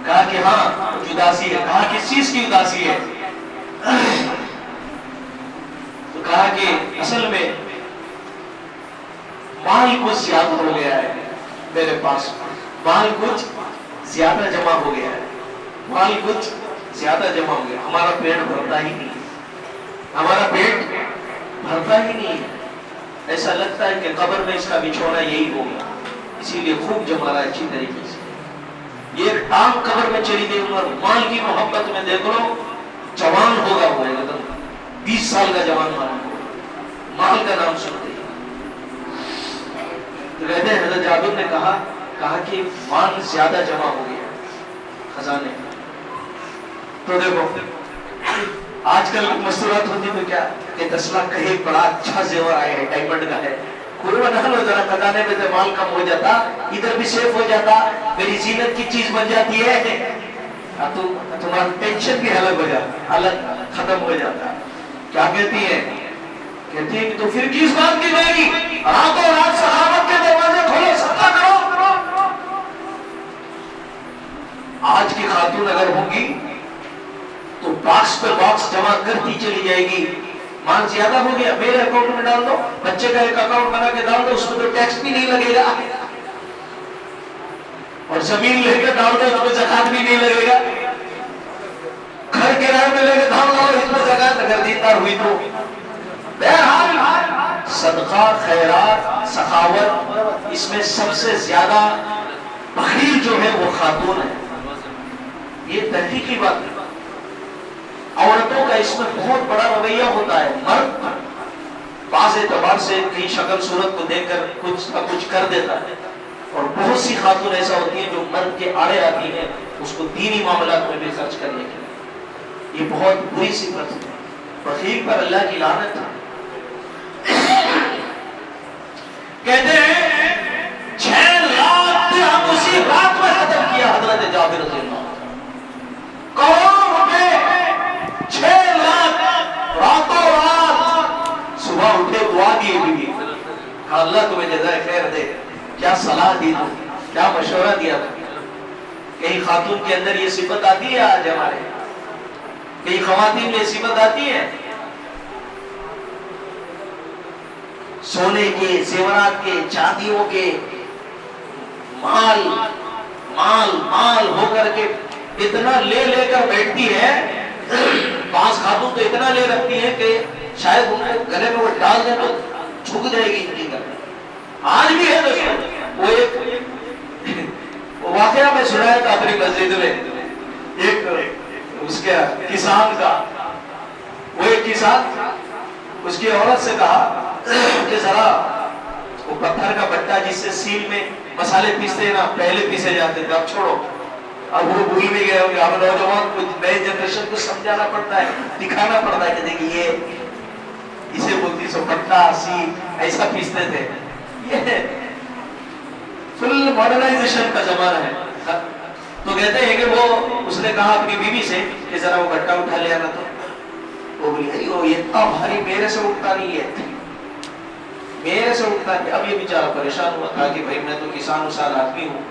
کہا کہ ہاں اداسی ہے. کہا کس چیز کی اداسی ہے؟ تو کہا کہ اصل میں مال کچھ زیادہ ہو گیا ہے میرے پاس، مال کچھ زیادہ جمع ہو گیا ہے، مال کچھ زیادہ جمع ہو گیا، ہمارا پیٹ بھرتا ہی نہیں، ہمارا پیٹ بھرتا ہی نہیں ہے. ایسا لگتا ہے کہ قبر میں اس کا بچھونا یہی ہوگا، اسی لیے خوب جما رہا ہے اچھی طریقے سے. یہ ایک ٹانگ قبر میں چلی گئی اور مال کی محبت میں دیکھ لو جوان ہوگا وہ ایک دم 20 سال کا جوان مال کا نام سنتے ہی. کہتے ہیں حضرت جابر نے کہا کہ مال زیادہ جمع ہو گیا خزانے. تو دیکھو آج کل مستورات ہوتی تو کیا کہ 10 لاکھ کہیں بڑا اچھا زیور آیا ہے، ڈائمنڈ کا ہے، قربان حال ذرا خزانے میں سے مال کم ہو جاتا، ادھر بھی سیف ہو جاتا، میری زینت کی چیز بن جاتی ہے، تمہارا ٹینشن بھی الگ ہو جاتا، الگ ختم ہو جاتا. کیا کہتی ہے؟ کہتی ہے کہ تو پھر کس بات کی گئی؟ راتوں رات سخاوت کے دروازے کھولو، صدقہ کرو. آج کی خاتون اگر ہوگی تو باکس پہ باکس جمع کرتی چلی جائے گی. مال زیادہ ہو گیا میرے اکاؤنٹ میں ڈال دو، بچے کا ایک اکاؤنٹ بنا کے ڈال دو، اس میں تو ٹیکس بھی نہیں لگے گا، اور زمین لے کے ڈال دو اس میں زکات بھی نہیں لگے گا، گھر کرائے میں لے کے ڈال دو اس میں زکات اگر دیندار ہوئی تو. بہرحال صدقہ، خیرات، سخاوت، اس میں سب سے زیادہ بخیل جو ہے وہ خاتون ہے. یہ تحقیقی بات ہے. عورتوں کا اس میں بہت بڑا رویہ ہوتا ہے. مرد بعض اعتبار سے کئی شکل صورت کو دیکھ کر کچھ نہ کچھ کر دیتا ہے، اور بہت سی خاتون ایسا ہوتی ہیں جو مرد کے آڑے آتی ہیں اس کو دینی معاملات میں بھی خرچ کرنے کے لیے. یہ بہت بری صفت ہے، بخیل پر اللہ کی لعنت ہے. کہتے ہیں 6 لاکھ درہم اسی رات میں ختم کیا حضرت جابر رضی اللہ عنہ. کروڑ روپے 6 لاکھ راتوں رات. صبح اٹھے دعا دیے بھی، کہا اللہ تمہیں جزائے خیر دے. کیا صلاح دی تو، کیا مشورہ دیا تو. کئی خاتون کے اندر یہ صفت آتی ہے آج ہمارے، کئی خواتین میں صفت آتی ہے سونے کے، زیورات کے، چاندیوں کے، مال مال مال ہو کر کے اتنا لے لے کر بیٹھتی ہے. بعض خاتون تو اتنا لے رکھتی ہے کہ شاید ان کو گلے میں وہ ڈال دیں تو جھک جائے گی ان کی گلے. آج بھی ہے دوستوں وہ ایک واقعہ میں سنایا تھا اپنی مسجد میں. ایک اس کے کسان کا، وہ ایک کسان اس کی عورت سے کہا کہ ذرا وہ پتھر کا بٹا جس سے سیل میں مسالے پیستے ہیں نا، پہلے پیسے جاتے تھے، اب چھوڑو، اب وہ بھول بھی گئے ہوں گے. اب نوجوان کچھ نئے جنریشن کو سمجھانا پڑتا ہے، دکھانا پڑتا ہے کہ دیکھیے اسے بولتی سو بٹا سیل ایسا پیستے تھے. یہ فل ماڈرنائزیشن کا زمانہ ہے. تو کہتے ہیں کہ وہ اس نے کہا اپنی بیوی سے کہ ذرا وہ بٹا اٹھا لے آنا. تو وہ بولی ایو یہ اتنا بھاری میرے سے اٹھتا نہیں ہے، میرے سے اٹھتا ہے. اب یہ بیچارہ پریشان ہوا، کہا کہ بھائی میں تو کسان اسان آدمی ہوں،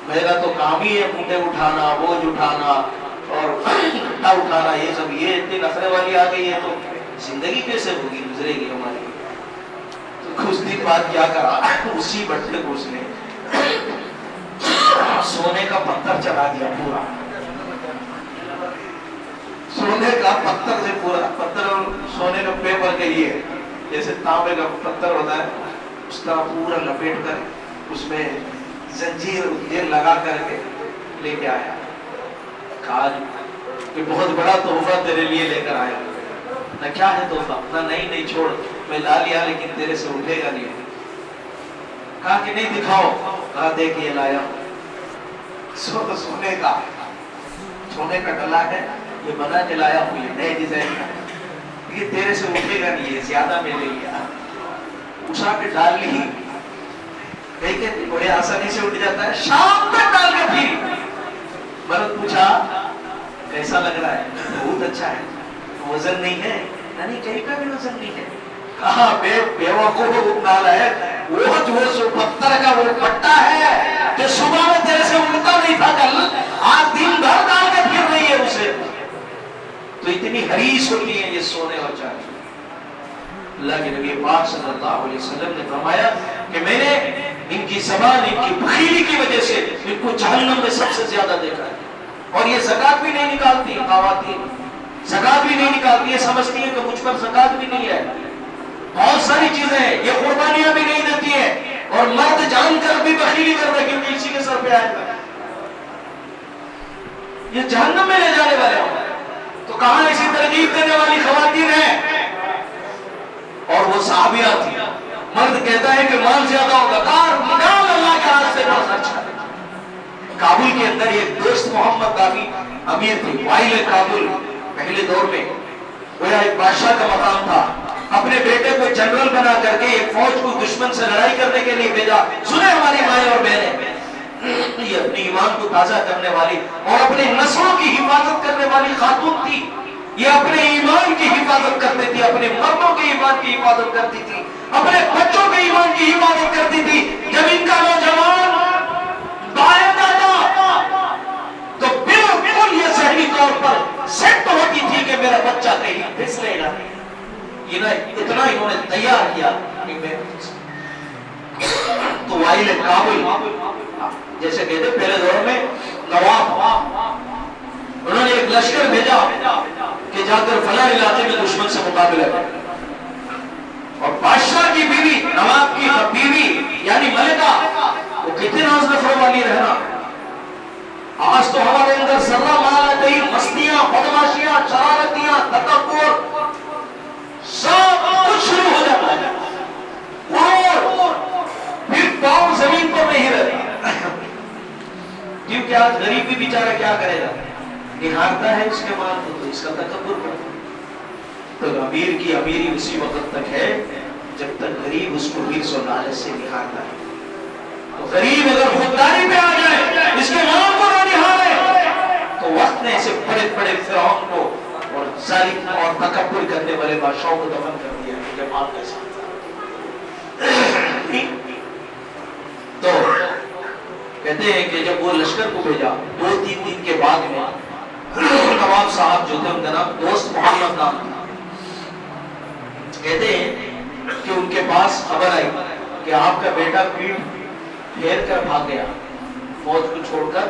میرا تو کام ہی ہے موٹے اٹھانا، بوجھ اٹھانا اور گھٹا اٹھانا، یہ سب. یہ اتنی نخرے والی آ گئی ہے تو زندگی کیسے ہوگی، گزرے گی ہماری. تو کچھ دن بعد کیا کرا، اسی بٹے کو اس نے سونے کا پتھر چلا دیا پورا، سونے کا پتھر سے پورا پتھر اور سونے کا پیپر کے لیے جیسے تانبے کا پتھر ہوتا ہے اس کا پورا لپیٹ کر اس میں زنجیر لگا کر کے لے کے آیا. کہا کہ بہت بڑا تحفہ تیرے لیے لے کر آیا. نہ کیا ہے تحفہ؟ نہ نہیں چھوڑ میں لا لیا لیکن تیرے سے اٹھے گا نہیں. کہا کہ نہیں دکھاؤ. کہا دیکھ یہ لایا سونے کا ڈلا ہے، یہ بنا کے لایا ہوں، یہ نئے ڈیزائن کا، یہ تیرے سے اٹھے گا نہیں، یہ زیادہ میں لے لیا. اٹھا کے ڈال لی، دیکھیں بڑے آسانی سے اٹھ جاتا ہے. شام تک ڈال کے پھر مرد پوچھا کیسا لگ رہا ہے؟ بہت اچھا ہے. وزن نہیں ہے؟ نہیں کہیں کا بھی وزن نہیں ہے. کہا بیوقوف نالائق، وہ جو پتھر کا وہ پٹا ہے جو صبح میں تیرے سے اٹھتا نہیں تھا، کل آج حریص ہوتی ہیں یہ سونے اور چاندی۔ اللہ کے نبی پاک صلی اللہ علیہ وسلم نے فرمایا کہ میں نے ان کی زبان، ان کی بخیلی کی وجہ سے ان کو جہنم میں سب سے زیادہ دیکھا ہے۔ اور یہ زکات بھی نہیں نکالتی، خواتین زکات بھی نہیں نکالتی، یہ سمجھتی ہیں کہ مجھ پر زکات بھی نہیں ہے، بہت ساری چیزیں ہیں، یہ قربانیاں بھی نہیں دیتی ہیں، اور مرد جان کر بھی بخیلی کر رہے کیونکہ اسی کے سر پہ آئے گا، یہ جہنم میں لے جانے والے ہوں۔ تو کہاں ایسی ترغیب دینے والی خواتین ہیں؟ اور وہ صحابیات تھی۔ مرد کہتا ہے کہ مال زیادہ ہوگا، نکال اللہ کے راستے پر خرچ کر۔ کابل کے اندر ایک دوست محمد کافی امیر تھے، وائل کابل، پہلے دور میں گویا ایک بادشاہ کا مقام تھا، اپنے بیٹے کو جنرل بنا کر کے ایک فوج کو دشمن سے لڑائی کرنے کے لیے بھیجا۔ سنیں ہماری مائیں اور بہنیں، یہ اپنے ایمان کو تازہ کرنے والی اور اپنے نسلوں کی حفاظت کرنے والی خاتون تھی، یہ اپنے ایمان کی حفاظت کرتی تھی، اپنے مردوں کے ایمان کی حفاظت کرتی تھی، اپنے بچوں کے ایمان کی حفاظت کرتی تھی۔ جب ان کا نوجوان باعث آتا تو بالکل یہ ذہنی طور پر سیٹ ہوتی تھی کہ میرا بچہ کہیں پھسلے گا، یہ نہ اتنا انہوں نے تیار کیا۔ تو وائل کابل جیسے کہتے پہلے دور میں نواب، انہوں نے ایک لشکر بھیجا کہ جا کر فلاں علاقے میں دشمن سے مقابلہ کرے، اور بادشاہ کی بیوی، نواب کی بیوی یعنی ملکہ، وہ کتنے ناز نخروں والی رہنا۔ آج تو ہمارے اندر ذرہ مال گئی، مستیاں، بدماشیاں، شرارتیاں، تکبر، سب کچھ شروع ہو جاتا ہے، غرور، پھر پاؤں زمین پر نہیں رہتا، کیونکہ آج غریب بھی بیچارہ کیا کرے گا، نہارتا ہے اس کے مال کو تو اس کا تکبر کرتا ہے۔ تو امیر کی امیری اسی وقت تک ہے جب تک غریب اس کو حرص و لالچ سے نہارتا ہے۔ تو غریب اگر خودداری پہ آ جائے، اس کے مال کو نہ نہارے، تو وقت نے اسے بڑے بڑے فرعون کو اور ظالم اور تکبر کرنے والے بادشاہوں کو دفن کر دیا کہ مال کے ساتھ۔ تو کہتے ہیں کہ جب وہ لشکر کو بھیجا، 2-3 دن کے بعد میں نواب صاحب جو تھے، ان کا نام دوست محمد نام تھا، کہتے ہیں کہ ان کے پاس خبر آئی کہ آپ کا بیٹا پیٹ پھیر کر بھاگ گیا، فوج کو چھوڑ کر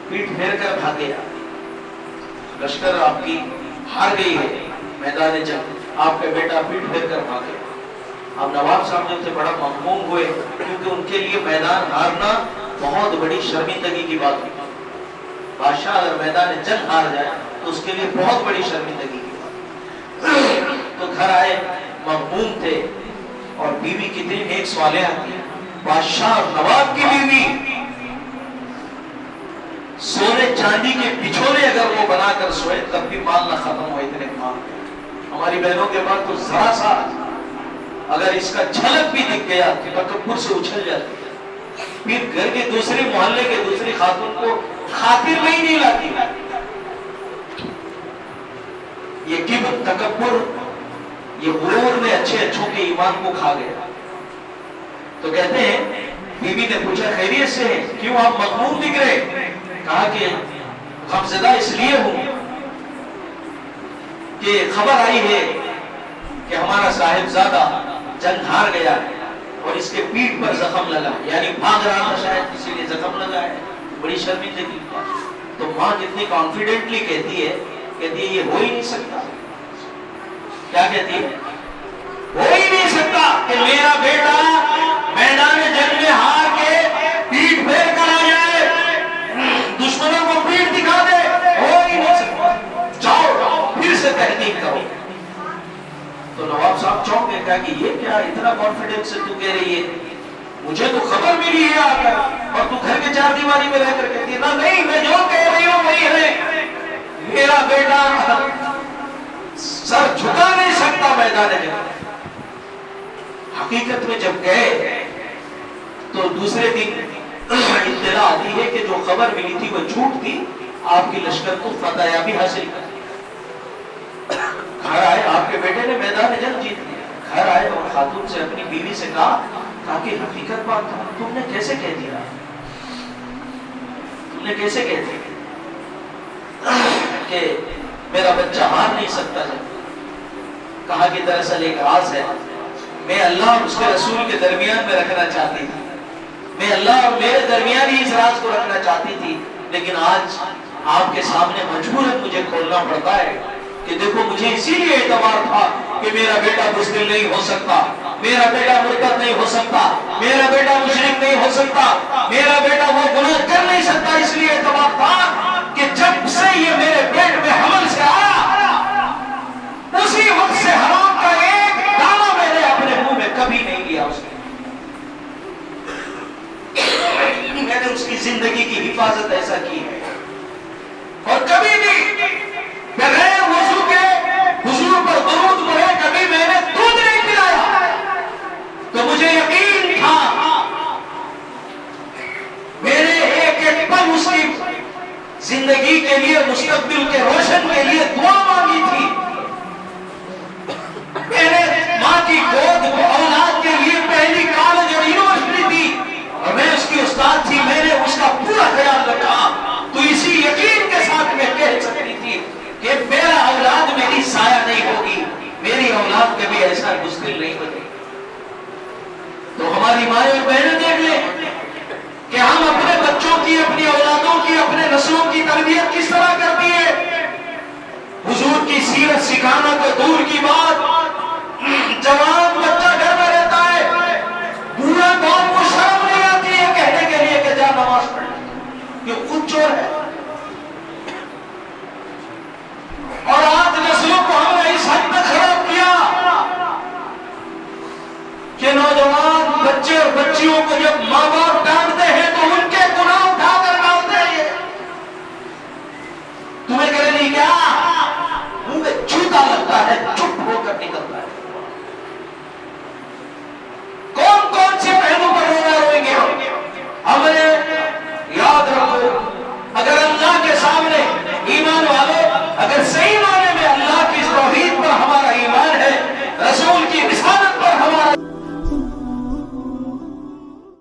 پیٹ پھیر کر بھاگ گیا، لشکر آپ کی ہار گئی ہے میدان جنگ، آپ کا بیٹا پیٹ پھیر کر بھاگ گیا۔ اب نواب صاحب جو تھے بڑا مغموم ہوئے، کیونکہ ان کے لیے میدان ہارنا بہت بڑی شرمندگی کی بات ہوئی۔ بادشاہ اگر میدان جنگ ہار جائے تو اس کے لیے بہت بڑی شرمندگی کی بات۔ تو گھر آئے، مغموم تھے، اور بیوی کتنی نیک صالحہ تھی، بادشاہ اور نواب کی بیوی سونے چاندی کے بچھونے اگر وہ بنا کر سوئے تب بھی مال نہ ختم ہو، اتنے مال۔ ہماری بہنوں کے بعد تو ذرا سا اگر اس کا جھلک بھی دکھ گیا تو تکبر سے اچھل جاتی، پھر گھر کے دوسرے محلے کے دوسری خاتون کو خاطر میں ہی نہیں لاتی۔ یہ کبر، تکبر، یہ غرور نے اچھے اچھوں کے ایمان کو کھا گیا۔ تو کہتے ہیں بیوی نے پوچھا خیریت سے ہے، کیوں آپ مغموم دکھ رہے؟ کہا کہ غمزدہ اس لیے ہوں کہ خبر آئی ہے کہ ہمارا صاحبزادہ جنگ ہار گیا ہے اور اس کے پیٹھ پر زخم لگا، یعنی بھاگ رہا تھا شاید اسی لیے زخم لگا ہے، بڑی شرمندگی۔ تو ماں جتنی کانفیڈنٹلی کہتی ہے یہ ہو ہی نہیں سکتا۔ کیا کہتی ہے؟ ہو ہی نہیں سکتا کہ میرا بیٹا میدان جنگ میں ہار کے پیٹھ پھیر کر آ جائے، دشمنوں کو پیٹھ دکھا دے، ہو ہی نہیں سکتا، جاؤ پھر سے تحقیق کرو۔ تو نواب صاحب چونک کے کہا کہ یہ کیا اتنا کانفیڈنس سے تو کہہ رہی ہے، مجھے تو خبر ملی ہے آ کر، اور تو گھر کے چار دیواری میں رہ کر کہتی ہے نا نہیں میں جو کہہ رہی ہوں وہی ہے، میرا بیٹا سر جھکا نہیں سکتا میدان جنگ۔ حقیقت میں جب گئے تو دوسرے دن اطلاع آتی ہے کہ جو خبر ملی تھی وہ جھوٹ تھی، آپ کی لشکر کو فتح یابی حاصل کر۔ گھر آئے، آپ کے بیٹے نے میدان جنگ جیت لیا۔ گھر آئے اور خاتون سے اپنی بیوی سے کہا کہ حقیقت بات تم نے کیسے کہہ دیا، تم نے کیسے کہہ دیا کہ میرا بچہ ہار نہیں سکتا جب. کہا کہ دراصل ایک راز ہے، میں اللہ اور اس کے رسول کے درمیان میں رکھنا چاہتی تھی، میں اللہ اور میرے درمیان ہی اس راز کو رکھنا چاہتی تھی، لیکن آج آپ کے سامنے مجبوراً مجھے کھولنا پڑتا ہے کہ دیکھو مجھے اسی لیے اعتبار تھا کہ میرا بیٹا بزدل نہیں ہو سکتا، میرا بیٹا مرتد نہیں ہو سکتا، میرا بیٹا مشرک نہیں ہو سکتا، میرا بیٹا وہ گناہ کر نہیں سکتا، اس لیے اعتبار تھا کہ جب سے یہ میرے پیٹ میں حمل سے آیا اسی وقت سے حرام کا ایک دانہ میں نے اپنے منہ میں کبھی نہیں لیا. اس میں نے اس کی زندگی کی حفاظت ایسا کی ہے، اور کبھی بھی بغیر وضو کے حضور پر درود پڑھے کبھی میں نے دودھ نہیں پلایا. تو مجھے یقین تھا میرے ایک ایک پل اس کی زندگی کے لیے، مستقبل کے روشن کے لیے دعا مانگی تھی. میرے ماں کی گود اولاد کے لیے پہلی کالج اور یونیورسٹی تھی، اور میں اس کی استاد تھی، میں نے اس کا پورا خیال رکھا. تو اسی یقین کے ساتھ میں کہہ سکتی تھی کہ میرا اولاد میری سایہ نہیں ہوگی، میری اولاد کبھی ایسا بزدل نہیں بنے. تو ہماری مائیں اور بہنیں دیکھ لیں کہ ہم اپنے بچوں کی، اپنی اولادوں کی، اپنے نسلوں کی تربیت کس طرح کرتی ہے. حضور کی سیرت سکھانا تو دور کی بات، جوان بچے